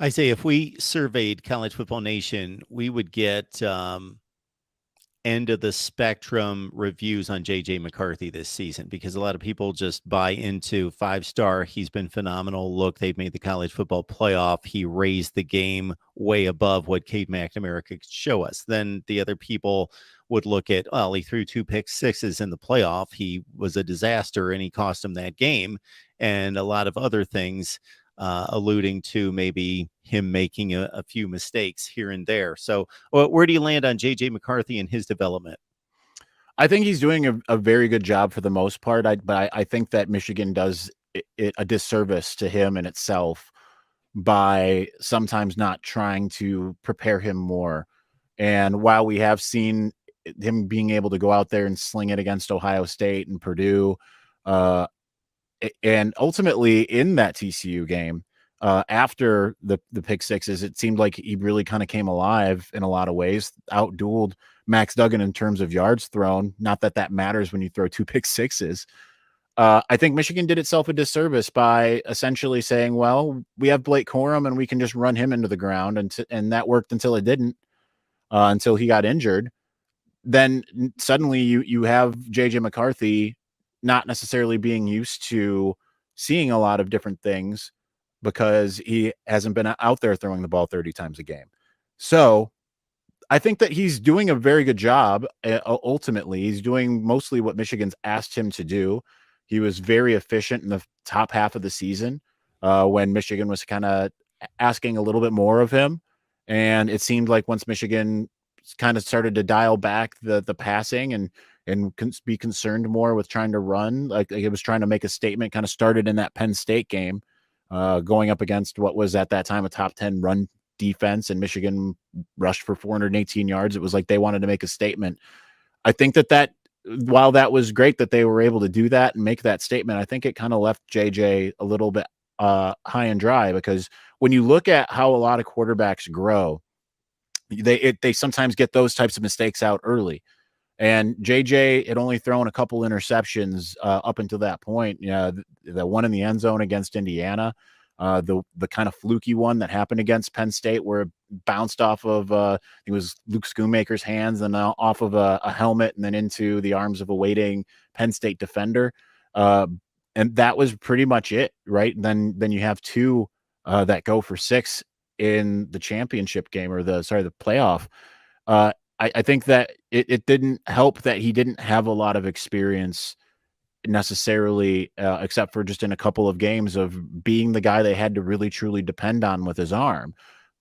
I say if we surveyed College Football Nation, we would get end of the spectrum reviews on JJ McCarthy this season because a lot of people just buy into 5-star. He's been phenomenal. Look, they've made the college football playoff. He raised the game way above what Cade McNamara could show us. Then the other people would look at, well, he threw 2 pick sixes in the playoff. He was a disaster and he cost him that game. And a lot of other things alluding to maybe him making a few mistakes here and there. So, where do you land on JJ McCarthy and his development? I think he's doing a very good job for the most part. But I think that Michigan does it a disservice to him and itself by sometimes not trying to prepare him more. And while we have seen him being able to go out there and sling it against Ohio State and Purdue, uh, and ultimately in that TCU game, after the pick sixes, it seemed like he really kind of came alive in a lot of ways, outdueled Max Duggan in terms of yards thrown. Not that that matters when you throw 2 pick sixes. I think Michigan did itself a disservice by essentially saying, well, we have Blake Corum and we can just run him into the ground. And that worked until it didn't, until he got injured. Then suddenly you have JJ McCarthy not necessarily being used to seeing a lot of different things because he hasn't been out there throwing the ball 30 times a game. So I think that he's doing a very good job. Ultimately, he's doing mostly what Michigan's asked him to do. He was very efficient in the top half of the season when Michigan was kind of asking a little bit more of him. And it seemed like once Michigan kind of started to dial back the passing and be concerned more with trying to run, like it was trying to make a statement, kind of started in that Penn State game, going up against what was at that time a top 10 run defense, and Michigan rushed for 418 yards. It was like they wanted to make a statement. I think that while that was great that they were able to do that and make that statement, I think it kind of left JJ a little bit high and dry, because when you look at how a lot of quarterbacks grow, they sometimes get those types of mistakes out early. And JJ had only thrown a couple interceptions up until that point. The one in the end zone against Indiana, the kind of fluky one that happened against Penn State, where it bounced off of it was Luke Schoonmaker's hands and off of a helmet and then into the arms of a waiting Penn State defender. And that was pretty much it, right? And then you have two that go for 6 in the championship game, or the playoff. I think that it didn't help that he didn't have a lot of experience necessarily, except for just in a couple of games of being the guy they had to really truly depend on with his arm.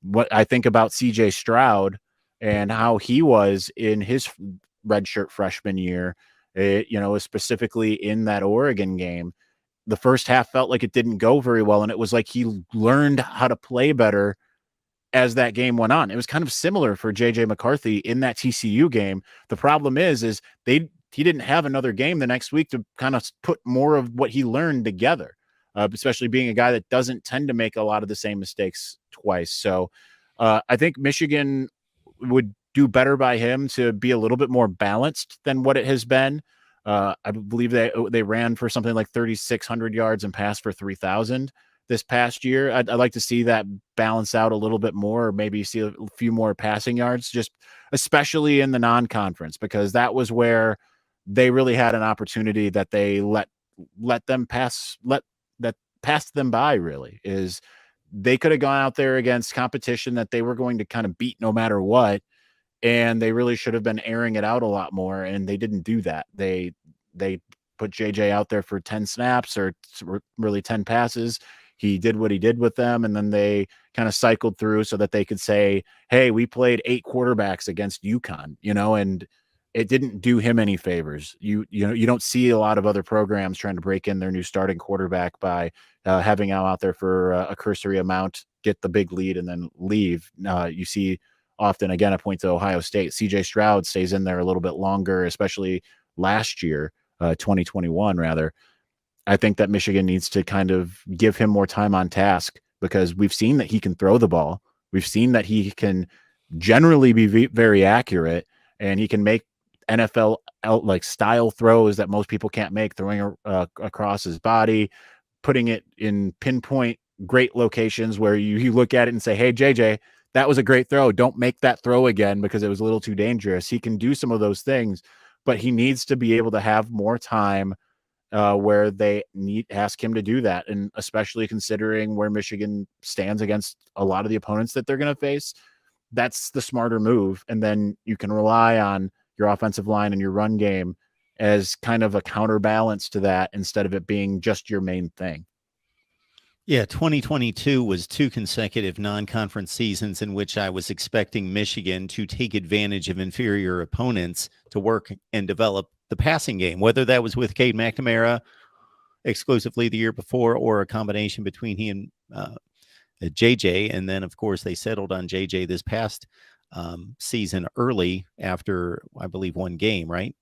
What I think about CJ Stroud and how he was in his redshirt freshman year, specifically in that Oregon game, the first half felt like it didn't go very well. And it was like he learned how to play better as that game went on. It was kind of similar for JJ McCarthy in that TCU game. The problem is he didn't have another game the next week to kind of put more of what he learned together, especially being a guy that doesn't tend to make a lot of the same mistakes twice. So I think Michigan would do better by him to be a little bit more balanced than what it has been. I believe they ran for something like 3,600 yards and passed for 3,000 this past year. I'd like to see that balance out a little bit more, or maybe see a few more passing yards, just especially in the non-conference, because that was where they really had an opportunity that they let them pass them by. Really, is they could have gone out there against competition that they were going to kind of beat no matter what, and they really should have been airing it out a lot more, and they didn't do that. They put JJ out there for 10 snaps, or really 10 passes. He did what he did with them, and then they kind of cycled through so that they could say, hey, we played 8 quarterbacks against UConn, and it didn't do him any favors. You don't see a lot of other programs trying to break in their new starting quarterback by having him out there for a cursory amount, get the big lead, and then leave. You see often, again, I point to Ohio State. CJ Stroud stays in there a little bit longer, especially last year, 2021 rather. I think that Michigan needs to kind of give him more time on task, because we've seen that he can throw the ball. We've seen that he can generally be very accurate, and he can make NFL like style throws that most people can't make, throwing across his body, putting it in pinpoint great locations where you look at it and say, hey, JJ, that was a great throw. Don't make that throw again because it was a little too dangerous. He can do some of those things, but he needs to be able to have more time where they ask him to do that. And especially considering where Michigan stands against a lot of the opponents that they're going to face, that's the smarter move. And then you can rely on your offensive line and your run game as kind of a counterbalance to that instead of it being just your main thing. Yeah, 2022 was 2 consecutive non-conference seasons in which I was expecting Michigan to take advantage of inferior opponents to work and develop the passing game, whether that was with Cade McNamara exclusively the year before or a combination between he and JJ. And then, of course, they settled on JJ this past season early after, I believe, 1 game, right?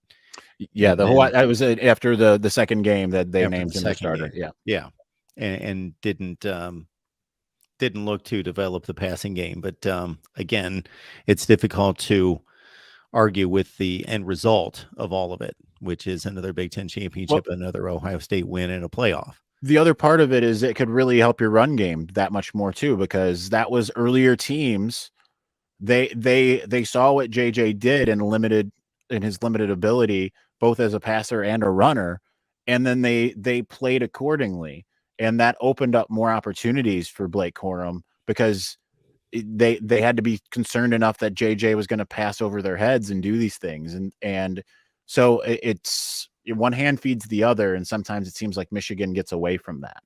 Yeah, And the whole then that was after the second game that they after named the him their second starter. game. Yeah. Yeah. And didn't look to develop the passing game. But again, it's difficult to argue with the end result of all of it, which is another Big Ten championship, another Ohio State win, and a playoff. The other part of it is it could really help your run game that much more too, because that was earlier teams. They saw what JJ did in his limited ability, both as a passer and a runner, and then they played accordingly, and that opened up more opportunities for Blake Corum because they had to be concerned enough that JJ was going to pass over their heads and do these things, and so it's one hand feeds the other, and sometimes it seems like Michigan gets away from that.